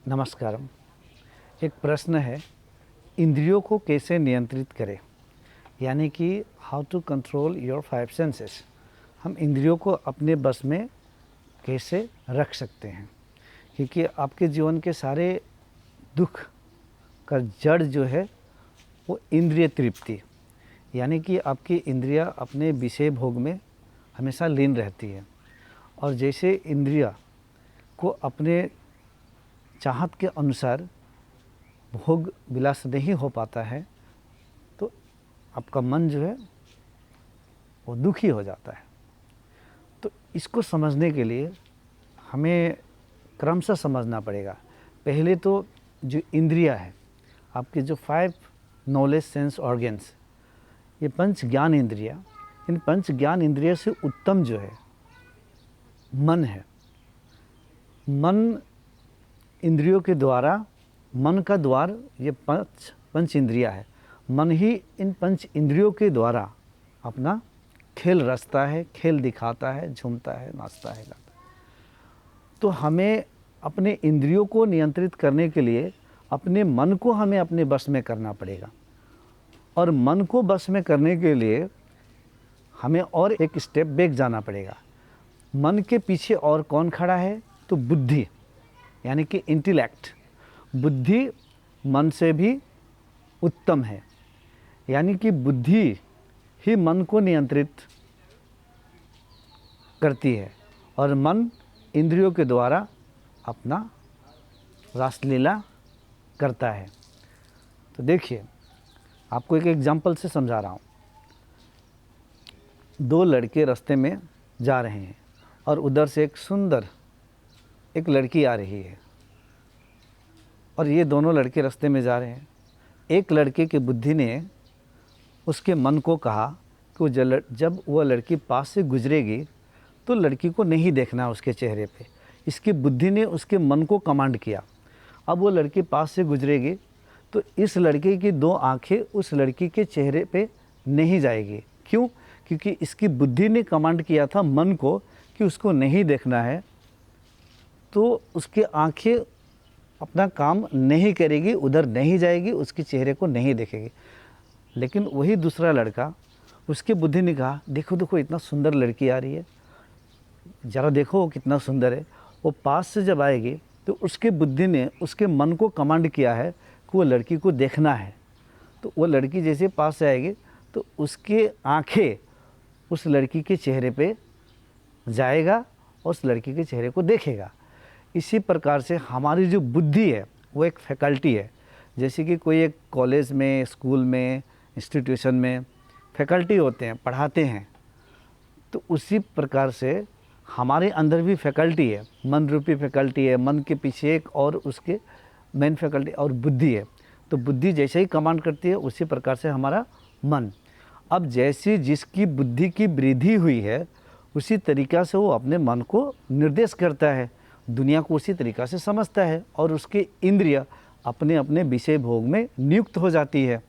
नमस्कारम। एक प्रश्न है, इंद्रियों को कैसे नियंत्रित करें, यानी कि how to control your five senses. हम इंद्रियों को अपने बस में कैसे रख सकते हैं, क्योंकि आपके जीवन के सारे दुख का जड़ जो है वो इंद्रिय तृप्ति, यानी कि आपकी इंद्रियां अपने विषय भोग में हमेशा लीन रहती है। और जैसे इंद्रिया को अपने चाहत के अनुसार भोग विलास नहीं हो पाता है, तो आपका मन जो है वो दुखी हो जाता है। तो इसको समझने के लिए हमें क्रमशः समझना पड़ेगा। पहले तो जो इंद्रिया है, आपके जो 5 नॉलेज सेंस ऑर्गन्स, ये पंच ज्ञान इंद्रिया, इन पंच ज्ञान इंद्रिया से उत्तम जो है मन है। मन इंद्रियों के द्वारा, मन का द्वार ये पंच इंद्रिया है। मन ही इन पंच इंद्रियों के द्वारा अपना खेल रचता है, खेल दिखाता है, झूमता है, नाचता है, गाता है। तो हमें अपने इंद्रियों को नियंत्रित करने के लिए अपने मन को हमें अपने बस में करना पड़ेगा। और मन को बस में करने के लिए हमें और एक स्टेप बैक जाना पड़ेगा। मन के पीछे और कौन खड़ा है? तो बुद्धि, यानी कि इंटेलेक्ट। बुद्धि मन से भी उत्तम है, यानी कि बुद्धि ही मन को नियंत्रित करती है और मन इंद्रियों के द्वारा अपना रासलीला करता है। तो देखिए, आपको एक एग्जाम्पल से समझा रहा हूँ। 2 लड़के रास्ते में जा रहे हैं और उधर से एक सुंदर एक लड़की आ रही है और ये दोनों लड़के रास्ते में जा रहे हैं। एक लड़के की बुद्धि ने उसके मन को कहा कि जब वह लड़की पास से गुजरेगी तो लड़की को नहीं देखना उसके चेहरे पे। इसकी बुद्धि ने उसके मन को कमांड किया। अब वो लड़की पास से गुजरेगी तो इस लड़के की 2 आंखें उस लड़की के चेहरे पे नहीं जाएगी। क्यों? क्योंकि इसकी बुद्धि ने कमांड किया था मन को कि उसको नहीं देखना है, तो उसकी आंखें अपना काम नहीं करेगी, उधर नहीं जाएगी, उसके चेहरे को नहीं देखेगी। लेकिन वही दूसरा लड़का, उसके बुद्धि ने कहा, देखो देखो इतना सुंदर लड़की आ रही है, ज़रा देखो वो कितना सुंदर है। वो पास से जब आएगी तो उसके बुद्धि ने उसके मन को कमांड किया है कि वो लड़की को देखना है। तो वो लड़की जैसे पास से आएगी तो उसके आंखें उस लड़की के चेहरे पे जाएगा और उस लड़की के चेहरे को देखेगा। इसी प्रकार से हमारी जो बुद्धि है वो एक फैकल्टी है। जैसे कि कोई एक कॉलेज में, स्कूल में, इंस्टीट्यूशन में फैकल्टी होते हैं, पढ़ाते हैं, तो उसी प्रकार से हमारे अंदर भी फैकल्टी है, मन रूपी फैकल्टी है। मन के पीछे एक और उसके मेन फैकल्टी और बुद्धि है। तो बुद्धि जैसे ही कमांड करती है उसी प्रकार से हमारा मन। अब जैसे जिसकी बुद्धि की वृद्धि हुई है उसी तरीक़ा से वो अपने मन को निर्देश करता है, दुनिया को उसी तरीक़ा से समझता है और उसके इंद्रिय अपने अपने विषय भोग में नियुक्त हो जाती है।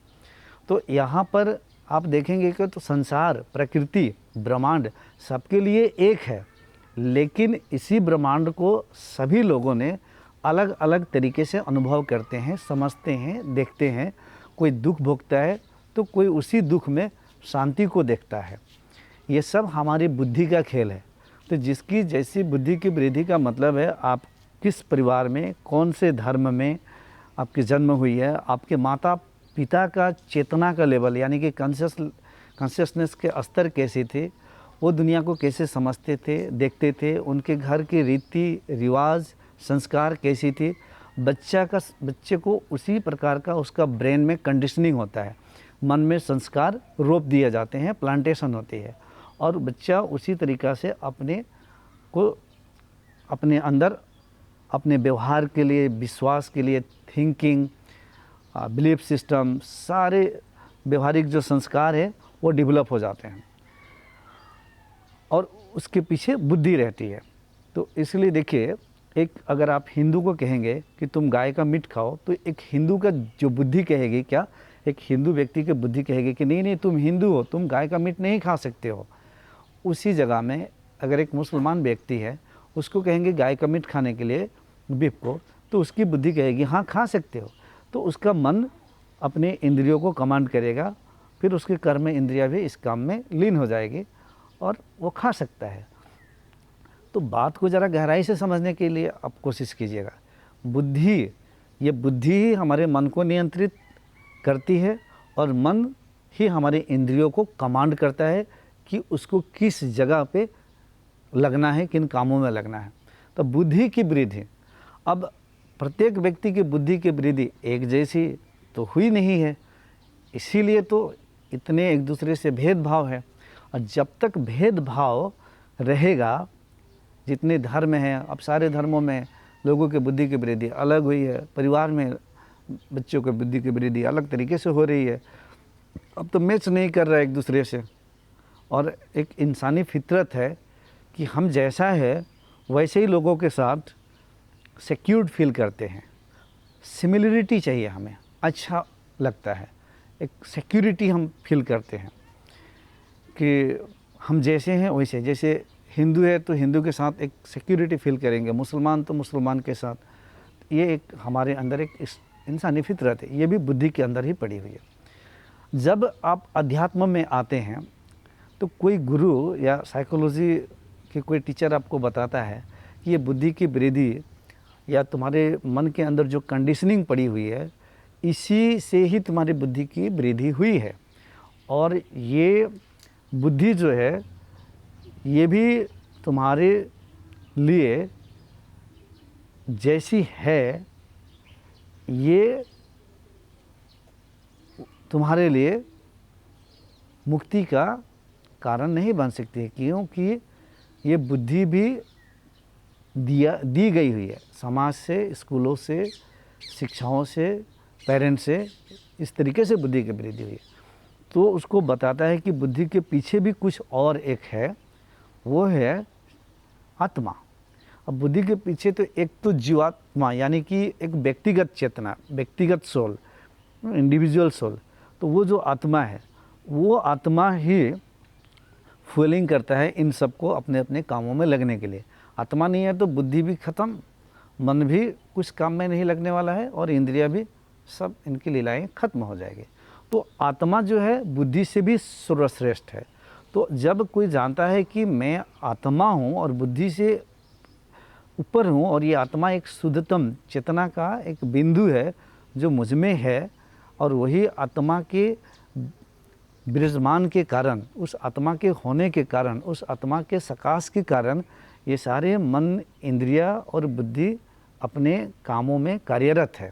तो यहाँ पर आप देखेंगे कि तो संसार, प्रकृति, ब्रह्मांड सबके लिए एक है, लेकिन इसी ब्रह्मांड को सभी लोगों ने अलग अलग तरीके से अनुभव करते हैं, समझते हैं, देखते हैं। कोई दुख भोगता है तो कोई उसी दुख में शांति को देखता है। ये सब हमारी बुद्धि का खेल है। तो जिसकी जैसी बुद्धि की वृद्धि का मतलब है आप किस परिवार में, कौन से धर्म में आपकी जन्म हुई है, आपके माता पिता का चेतना का लेवल, यानी कि कॉन्शियसनेस के स्तर कैसे थे, वो दुनिया को कैसे समझते थे, देखते थे, उनके घर के रीति रिवाज, संस्कार कैसी थी। बच्चे को उसी प्रकार का उसका ब्रेन में कंडीशनिंग होता है, मन में संस्कार रोप दिए जाते हैं, प्लांटेशन होती है और बच्चा उसी तरीक़ा से अपने अंदर अपने व्यवहार के लिए, विश्वास के लिए, थिंकिंग, बिलीफ सिस्टम, सारे व्यवहारिक जो संस्कार है वो डेवलप हो जाते हैं और उसके पीछे बुद्धि रहती है। तो इसलिए देखिए, एक अगर आप हिंदू को कहेंगे कि तुम गाय का मीट खाओ, तो एक हिंदू का जो बुद्धि कहेगी, क्या एक हिंदू व्यक्ति की बुद्धि कहेगी कि नहीं नहीं तुम हिंदू हो, तुम गाय का मीट नहीं खा सकते हो। उसी जगह में अगर एक मुसलमान व्यक्ति है, उसको कहेंगे गाय का मीट खाने के लिए बीफ को, तो उसकी बुद्धि कहेगी हाँ खा सकते हो, तो उसका मन अपने इंद्रियों को कमांड करेगा, फिर उसके कर्म इंद्रिया भी इस काम में लीन हो जाएगी और वो खा सकता है। तो बात को ज़रा गहराई से समझने के लिए आप कोशिश कीजिएगा। बुद्धि, ये बुद्धि ही हमारे मन को नियंत्रित करती है और मन ही हमारे इंद्रियों को कमांड करता है कि उसको किस जगह पे लगना है, किन कामों में लगना है। तो बुद्धि की वृद्धि, अब प्रत्येक व्यक्ति की बुद्धि की वृद्धि एक जैसी तो हुई नहीं है, इसीलिए तो इतने एक दूसरे से भेदभाव है। और जब तक भेदभाव रहेगा, जितने धर्म हैं, अब सारे धर्मों में लोगों की बुद्धि की वृद्धि अलग हुई है, परिवार में बच्चों की बुद्धि की वृद्धि अलग तरीके से हो रही है, अब तो मैच नहीं कर रहा है एक दूसरे से। और एक इंसानी फितरत है कि हम जैसा है वैसे ही लोगों के साथ सिक्योर्ड फील करते हैं, सिमिलरिटी चाहिए हमें, अच्छा लगता है, एक सिक्योरिटी हम फील करते हैं कि हम जैसे हैं वैसे, जैसे हिंदू है तो हिंदू के साथ एक सिक्योरिटी फील करेंगे, मुसलमान तो मुसलमान के साथ, ये एक हमारे अंदर एक इंसानी फितरत है, ये भी बुद्धि के अंदर ही पड़ी हुई है। जब आप अध्यात्म में आते हैं तो कोई गुरु या साइकोलॉजी के कोई टीचर आपको बताता है कि ये बुद्धि की वृद्धि या तुम्हारे मन के अंदर जो कंडीशनिंग पड़ी हुई है, इसी से ही तुम्हारी बुद्धि की वृद्धि हुई है। और ये बुद्धि जो है ये भी तुम्हारे लिए जैसी है, ये तुम्हारे लिए मुक्ति का कारण नहीं बन सकती है, क्योंकि ये बुद्धि भी दी गई हुई है समाज से, स्कूलों से, शिक्षाओं से, पेरेंट्स से, इस तरीके से बुद्धि की वृद्धि हुई है। तो उसको बताता है कि बुद्धि के पीछे भी कुछ और एक है, वो है आत्मा। अब बुद्धि के पीछे तो एक तो जीवात्मा यानी कि एक व्यक्तिगत चेतना, व्यक्तिगत सोल, इंडिविजुअल सोल, तो वो जो आत्मा है वो आत्मा ही फुलिंग करता है इन सबको अपने अपने कामों में लगने के लिए। आत्मा नहीं है तो बुद्धि भी ख़त्म, मन भी कुछ काम में नहीं लगने वाला है और इंद्रिया भी, सब इनकी लीलाएं खत्म हो जाएगी। तो आत्मा जो है बुद्धि से भी सर्वश्रेष्ठ है। तो जब कोई जानता है कि मैं आत्मा हूँ और बुद्धि से ऊपर हूँ और ये आत्मा एक शुद्धतम चेतना का एक बिंदु है जो मुझ में है, और वही आत्मा के विराजमान के कारण, उस आत्मा के होने के कारण, उस आत्मा के सकाश के कारण ये सारे मन, इंद्रिया और बुद्धि अपने कामों में कार्यरत है।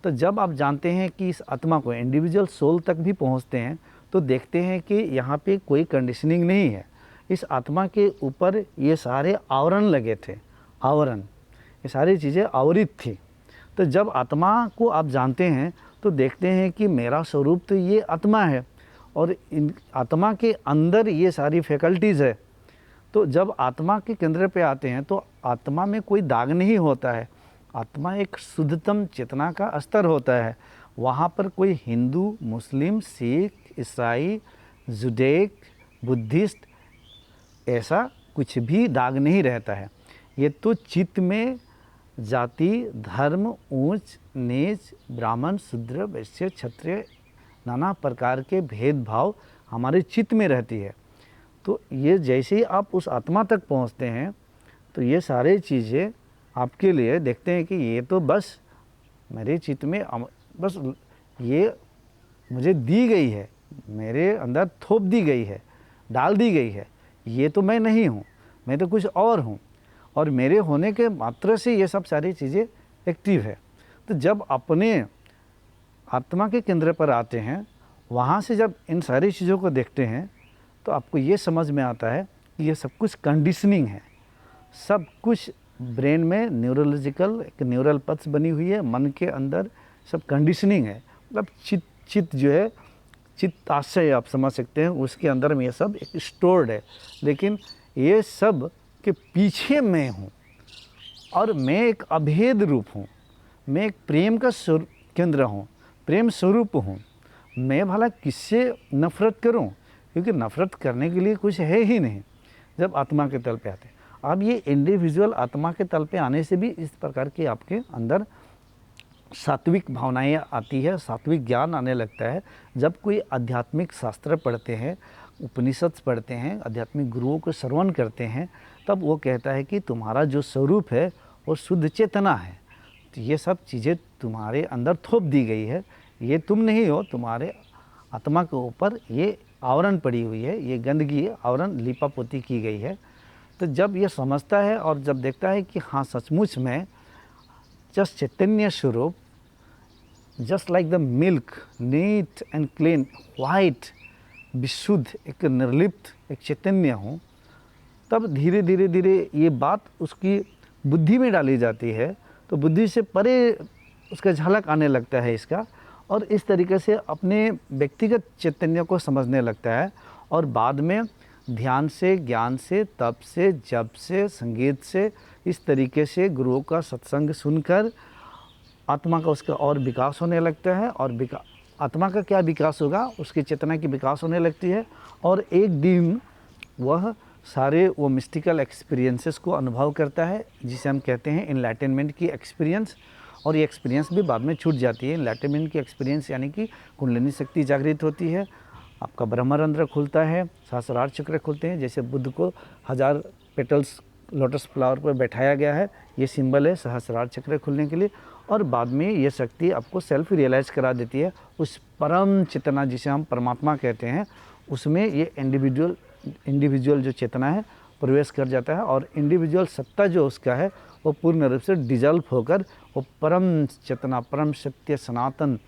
तो जब आप जानते हैं कि इस आत्मा को इंडिविजुअल सोल तक भी पहुंचते हैं तो देखते हैं कि यहाँ पे कोई कंडीशनिंग नहीं है। इस आत्मा के ऊपर ये सारे आवरण लगे थे, आवरण, ये सारी चीज़ें आवरित थी। तो जब आत्मा को आप जानते हैं तो देखते हैं कि मेरा स्वरूप तो ये आत्मा है और इन आत्मा के अंदर ये सारी फैकल्टीज़ है। तो जब आत्मा के केंद्र पे आते हैं तो आत्मा में कोई दाग नहीं होता है, आत्मा एक शुद्धतम चेतना का स्तर होता है। वहाँ पर कोई हिंदू, मुस्लिम, सिख, ईसाई, जुडेक, बुद्धिस्ट, ऐसा कुछ भी दाग नहीं रहता है। ये तो चित्त में जाति, धर्म, ऊंच नीच, ब्राह्मण, शूद्र, वैश्य, क्षत्रिय, नाना प्रकार के भेदभाव हमारे चित्त में रहती है। तो ये जैसे ही आप उस आत्मा तक पहुंचते हैं तो ये सारे चीज़ें आपके लिए देखते हैं कि ये तो बस मेरे चित्त में बस ये मुझे दी गई है, मेरे अंदर थोप दी गई है, डाल दी गई है, ये तो मैं नहीं हूँ, मैं तो कुछ और हूँ, और मेरे होने के मात्र से ये सब सारी चीज़ें एक्टिव है। तो जब अपने आत्मा के केंद्र पर आते हैं, वहाँ से जब इन सारी चीज़ों को देखते हैं तो आपको ये समझ में आता है कि ये सब कुछ कंडीशनिंग है, सब कुछ ब्रेन में न्यूरोलॉजिकल एक न्यूरल पथ्स बनी हुई है, मन के अंदर सब कंडीशनिंग है। मतलब चित्त जो है, चित्ताशय आप समझ सकते हैं, उसके अंदर में ये सब एक स्टोर्ड है। लेकिन ये सब के पीछे मैं हूँ और मैं एक अभेद रूप हूँ, मैं एक प्रेम का केंद्र हूँ, प्रेम स्वरूप हूँ। मैं भला किससे नफ़रत करूँ, क्योंकि नफ़रत करने के लिए कुछ है ही नहीं। जब आत्मा के तल पे आते हैं, अब ये इंडिविजुअल आत्मा के तल पे आने से भी इस प्रकार की आपके अंदर सात्विक भावनाएं आती है, सात्विक ज्ञान आने लगता है। जब कोई आध्यात्मिक शास्त्र पढ़ते हैं, उपनिषद पढ़ते हैं, आध्यात्मिक गुरुओं को श्रवण करते हैं, तब वो कहता है कि तुम्हारा जो स्वरूप है वो शुद्ध चेतना है। तो ये सब चीज़ें तुम्हारे अंदर थोप दी गई है, ये तुम नहीं हो, तुम्हारे आत्मा के ऊपर ये आवरण पड़ी हुई है, ये गंदगी आवरण लिपापोती की गई है। तो जब ये समझता है और जब देखता है कि हाँ सचमुच में जस्ट चैतन्य स्वरूप, just like the milk, neat and clean, white, विशुद्ध, एक निर्लिप्त, एक चैतन्य हूँ, तब धीरे धीरे धीरे ये बात उसकी बुद्धि में डाली जाती है। तो बुद्धि से परे उसका झलक आने लगता है इसका, और इस तरीके से अपने व्यक्तिगत चैतन्य को समझने लगता है। और बाद में ध्यान से, ज्ञान से, तप से, जप से, संगीत से, इस तरीके से गुरुओं का सत्संग सुनकर आत्मा का उसका और विकास होने लगता है। और आत्मा का क्या विकास होगा, उसकी चेतना की विकास होने लगती है। और एक दिन वह सारे वो मिस्टिकल एक्सपीरियंसेस को अनुभव करता है, जिसे हम कहते हैं इनलाइटनमेंट की एक्सपीरियंस। और ये एक्सपीरियंस भी बाद में छूट जाती है। इनलाइटनमेंट की एक्सपीरियंस यानी कि कुंडलिनी शक्ति जागृत होती है, आपका ब्रह्मरंध्र खुलता है, सहस्रार चक्र खुलते हैं। जैसे बुद्ध को 1000 पेटल्स लोटस फ्लावर पर बैठाया गया है, ये सिंबल है सहस्रार चक्र खुलने के लिए। और बाद में ये शक्ति आपको सेल्फ रियलाइज़ करा देती है, उस परम चेतना जिसे हम परमात्मा कहते हैं, उसमें ये इंडिविजुअल जो चेतना है प्रवेश कर जाता है। और इंडिविजुअल सत्ता जो उसका है वो पूर्ण रूप से डिजल्व होकर वो परम चेतना, परम सत्य, सनातन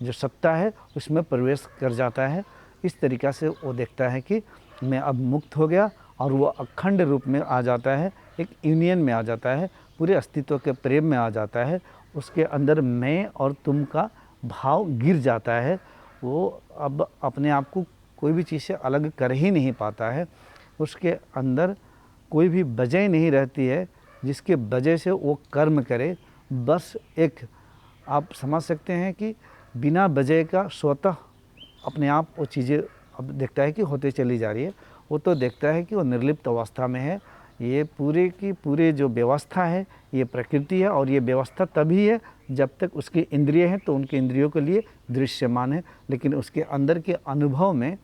जो सत्ता है उसमें प्रवेश कर जाता है। इस तरीक़ा से वो देखता है कि मैं अब मुक्त हो गया, और वो अखंड रूप में आ जाता है, एक यूनियन में आ जाता है, पूरे अस्तित्व के प्रेम में आ जाता है। उसके अंदर मैं और तुम का भाव गिर जाता है। वो अब अपने आप को कोई भी चीज़ से अलग कर ही नहीं पाता है। उसके अंदर कोई भी वजह नहीं रहती है जिसके वजह से वो कर्म करे। बस एक आप समझ सकते हैं कि बिना वजह का स्वतः अपने आप वो चीज़ें अब देखता है कि होते चली जा रही है। वो तो देखता है कि वो निर्लिप्त अवस्था में है। ये पूरे की पूरे जो व्यवस्था है ये प्रकृति है, और ये व्यवस्था तभी है जब तक उसकी इंद्रिय हैं, तो उनके इंद्रियों के लिए दृश्यमान है। लेकिन उसके अंदर के अनुभव में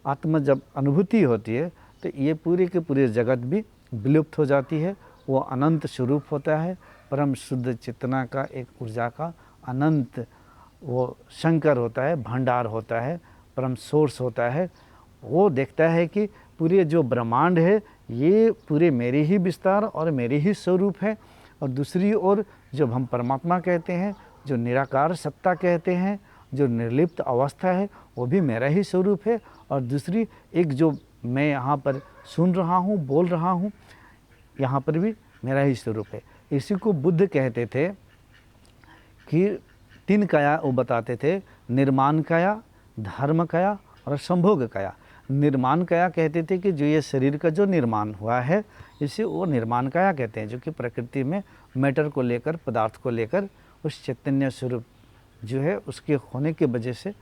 आत्मा जब अनुभूति होती है तो ये पूरे के पूरे जगत भी विलुप्त हो जाती है। वो अनंत स्वरूप होता है, परम शुद्ध चेतना का, एक ऊर्जा का अनंत वो शंकर होता है, भंडार होता है, परम सोर्स होता है। वो देखता है कि पूरे जो ब्रह्मांड है ये पूरे मेरे ही विस्तार और मेरे ही स्वरूप है। और दूसरी ओर जब हम परमात्मा कहते हैं, जो निराकार सत्ता कहते हैं, जो निर्लिप्त अवस्था है, वो भी मेरा ही स्वरूप है। और दूसरी एक जो मैं यहाँ पर सुन रहा हूँ, बोल रहा हूँ, यहाँ पर भी मेरा ही स्वरूप है। इसी को बुद्ध कहते थे कि 3 काया वो बताते थे, निर्माण काया, धर्म काया और संभोग काया। निर्माण काया कहते थे कि जो ये शरीर का जो निर्माण हुआ है इसे वो निर्माण काया कहते हैं, जो कि प्रकृति में मैटर को लेकर, पदार्थ को लेकर उस चैतन्य स्वरूप जो है उसके होने की वजह से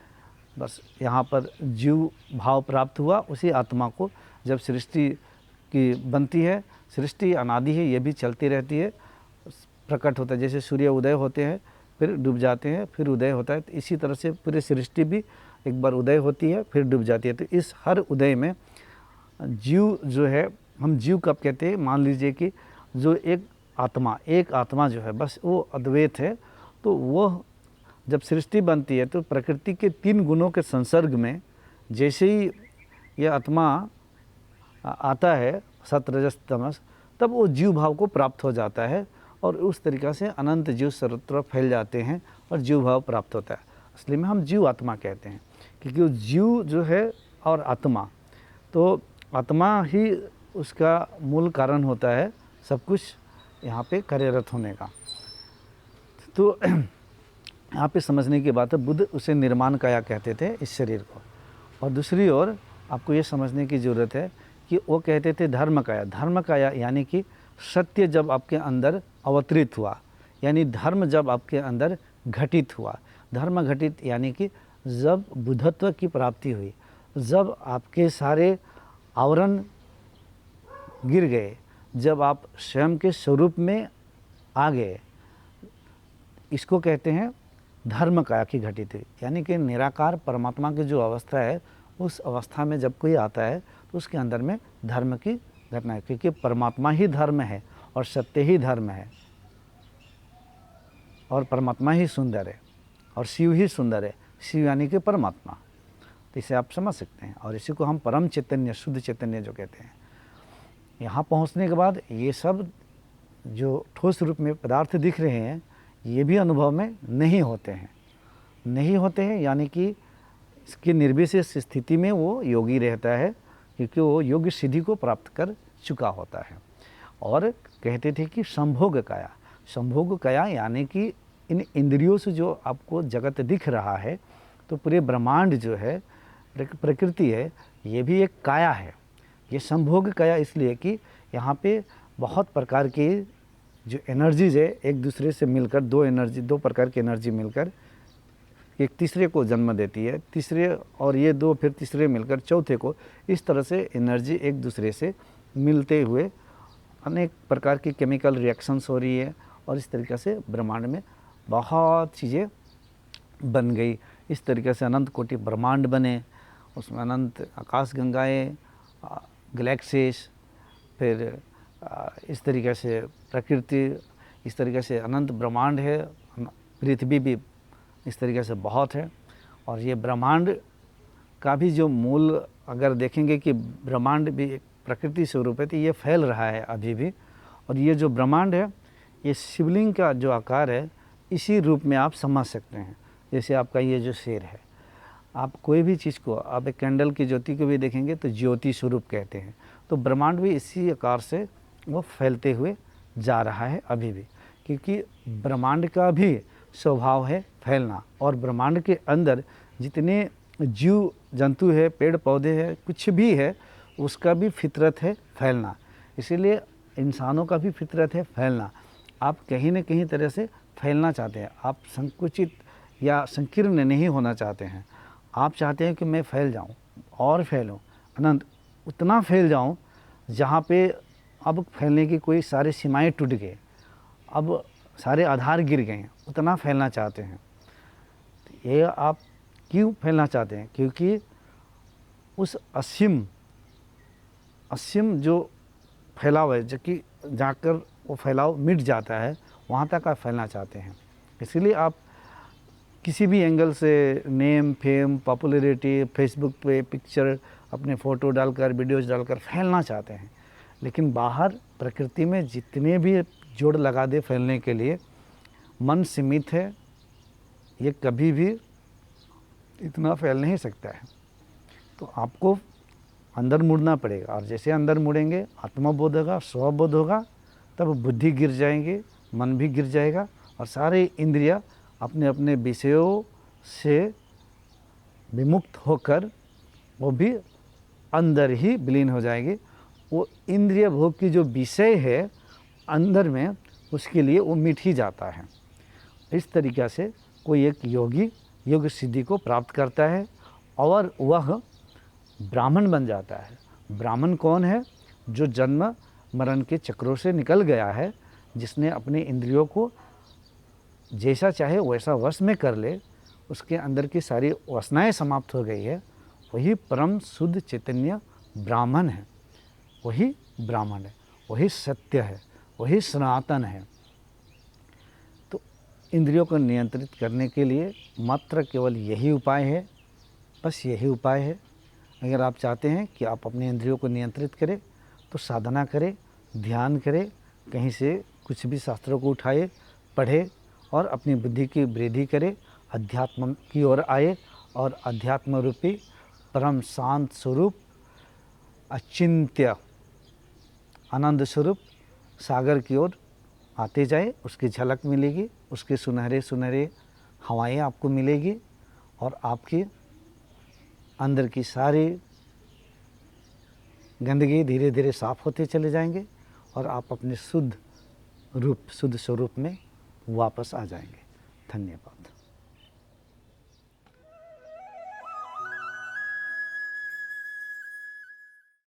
बस यहाँ पर जीव भाव प्राप्त हुआ। उसी आत्मा को जब सृष्टि की बनती है, सृष्टि अनादि है, ये भी चलती रहती है, प्रकट होता है। जैसे सूर्य उदय होते हैं फिर डूब जाते हैं, फिर उदय होता है, तो इसी तरह से पूरी सृष्टि भी एक बार उदय होती है फिर डूब जाती है। तो इस हर उदय में जीव जो है, हम जीव कब कहते हैं, मान लीजिए कि जो एक आत्मा जो है बस वो अद्वैत है। तो वह जब सृष्टि बनती है तो प्रकृति के 3 गुणों के संसर्ग में जैसे ही यह आत्मा आता है, सत रजस तमस, तब वो जीव भाव को प्राप्त हो जाता है। और उस तरीक़ा से अनंत जीव सर्वत्र फैल जाते हैं और जीव भाव प्राप्त होता है। इसलिए में हम जीव आत्मा कहते हैं, क्योंकि वो जीव जो है और आत्मा, तो आत्मा ही उसका मूल कारण होता है सब कुछ यहाँ पे कार्यरत होने का। तो यहाँ पे समझने की बात है, बुद्ध उसे निर्माण काया कहते थे इस शरीर को। और दूसरी ओर आपको ये समझने की ज़रूरत है कि वो कहते थे धर्म काया। धर्म काया यानी कि सत्य जब आपके अंदर अवतरित हुआ, यानी धर्म जब आपके अंदर घटित हुआ। धर्म घटित यानी कि जब बुद्धत्व की प्राप्ति हुई, जब आपके सारे आवरण गिर गए, जब आप स्वयं के स्वरूप में आ गए, इसको कहते हैं धर्म काया की घटित हुई। यानी कि निराकार परमात्मा की जो अवस्था है, उस अवस्था में जब कोई आता है तो उसके अंदर में धर्म की घटना है, क्योंकि परमात्मा ही धर्म है और सत्य ही धर्म है और परमात्मा ही सुंदर है और शिव ही सुंदर है। शिव यानी कि परमात्मा, तो इसे आप समझ सकते हैं। और इसी को हम परम चैतन्य, शुद्ध चैतन्य जो कहते हैं। यहाँ पहुँचने के बाद ये सब जो ठोस रूप में पदार्थ दिख रहे हैं, ये भी अनुभव में नहीं होते हैं, यानी कि इसकी निर्विशेष स्थिति में वो योगी रहता है, क्योंकि वो योग्य सिद्धि को प्राप्त कर चुका होता है। और कहते थे कि संभोग काया यानी कि इन इंद्रियों से जो आपको जगत दिख रहा है, तो पूरे ब्रह्मांड जो है, प्रकृति है, ये भी एक काया है। ये संभोग काया इसलिए कि यहाँ पे बहुत प्रकार की जो एनर्जीज है एक दूसरे से मिलकर, दो प्रकार की एनर्जी मिलकर एक तीसरे को जन्म देती है, तीसरे और ये दो फिर तीसरे मिलकर चौथे को, इस तरह से एनर्जी एक दूसरे से मिलते हुए अनेक प्रकार की केमिकल रिएक्शंस हो रही है और इस तरीक़े से ब्रह्मांड में बहुत चीज़ें बन गई। इस तरीके से अनंत कोटि ब्रह्मांड बने, उसमें अनंत आकाश गंगाएँ, गैलेक्सीज, फिर इस तरीके से प्रकृति, इस तरीके से अनंत ब्रह्मांड है। पृथ्वी भी इस तरीके से बहुत है। और ये ब्रह्मांड का भी जो मूल अगर देखेंगे कि ब्रह्मांड भी एक प्रकृति स्वरूप है, तो ये फैल रहा है अभी भी। और ये जो ब्रह्मांड है, ये शिवलिंग का जो आकार है, इसी रूप में आप समझ सकते हैं। जैसे आपका ये जो शेर है, आप कोई भी चीज़ को, आप एक कैंडल की ज्योति को भी देखेंगे तो ज्योति स्वरूप कहते हैं। तो ब्रह्मांड भी इसी आकार से वो फैलते हुए जा रहा है अभी भी, क्योंकि ब्रह्मांड का भी स्वभाव है फैलना। और ब्रह्मांड के अंदर जितने जीव जंतु है, पेड़ पौधे हैं, कुछ भी है, उसका भी फितरत है फैलना। इसीलिए इंसानों का भी फितरत है फैलना। आप कहीं न कहीं तरह से फैलना चाहते हैं, आप संकुचित या संकीर्ण नहीं होना चाहते हैं। आप चाहते हैं कि मैं फैल जाऊं और फैलूं, अनंत, उतना फैल जाऊं जहां पे अब फैलने की कोई सारे सीमाएं टूट गए, अब सारे आधार गिर गए हैं, उतना फैलना चाहते हैं। तो ये आप क्यों फैलना चाहते हैं? क्योंकि उस असीम जो फैलाव है, जो कि जाकर वो फैलाव मिट जाता है, वहाँ तक आप फैलना चाहते हैं। इसीलिए आप किसी भी एंगल से नेम, फेम, पॉपुलैरिटी, फेसबुक पे पिक्चर, अपने फ़ोटो डालकर, वीडियोज़ डालकर फैलना चाहते हैं। लेकिन बाहर प्रकृति में जितने भी जोड़ लगा दे फैलने के लिए, मन सीमित है, ये कभी भी इतना फैल नहीं सकता है। तो आपको अंदर मुड़ना पड़ेगा, और जैसे अंदर मुड़ेंगे आत्मबोध होगा, स्वबोध होगा, तब बुद्धि गिर जाएंगे, मन भी गिर जाएगा, और सारे इंद्रियां अपने अपने विषयों से विमुक्त होकर वो भी अंदर ही विलीन हो जाएंगे। वो इंद्रिय भोग की जो विषय है अंदर में, उसके लिए वो मिट ही जाता है। इस तरीक़ा से कोई एक योगी योग सिद्धि को प्राप्त करता है और वह ब्राह्मण बन जाता है। ब्राह्मण कौन है? जो जन्म मरण के चक्रों से निकल गया है, जिसने अपने इंद्रियों को जैसा चाहे वैसा वश में कर ले, उसके अंदर की सारी वासनाएं समाप्त हो गई है, वही परम शुद्ध चैतन्य ब्राह्मण है। वही ब्राह्मण है, वही सत्य है, वही सनातन है। तो इंद्रियों को नियंत्रित करने के लिए मात्र केवल यही उपाय है, बस यही उपाय है। अगर आप चाहते हैं कि आप अपने इंद्रियों को नियंत्रित करें, तो साधना करें, ध्यान करें, कहीं से कुछ भी शास्त्रों को उठाए, पढ़े और अपनी बुद्धि की वृद्धि करें, अध्यात्म की ओर आए और अध्यात्म रूपी परम शांत स्वरूप, अचिंत्य आनंद स्वरूप सागर की ओर आते जाए। उसकी झलक मिलेगी, उसके सुनहरे सुनहरे हवाएं आपको मिलेगी, और आपकी अंदर की सारी गंदगी धीरे धीरे साफ होते चले जाएंगे और आप अपने शुद्ध रूप, शुद्ध स्वरूप में वापस आ जाएंगे। धन्यवाद।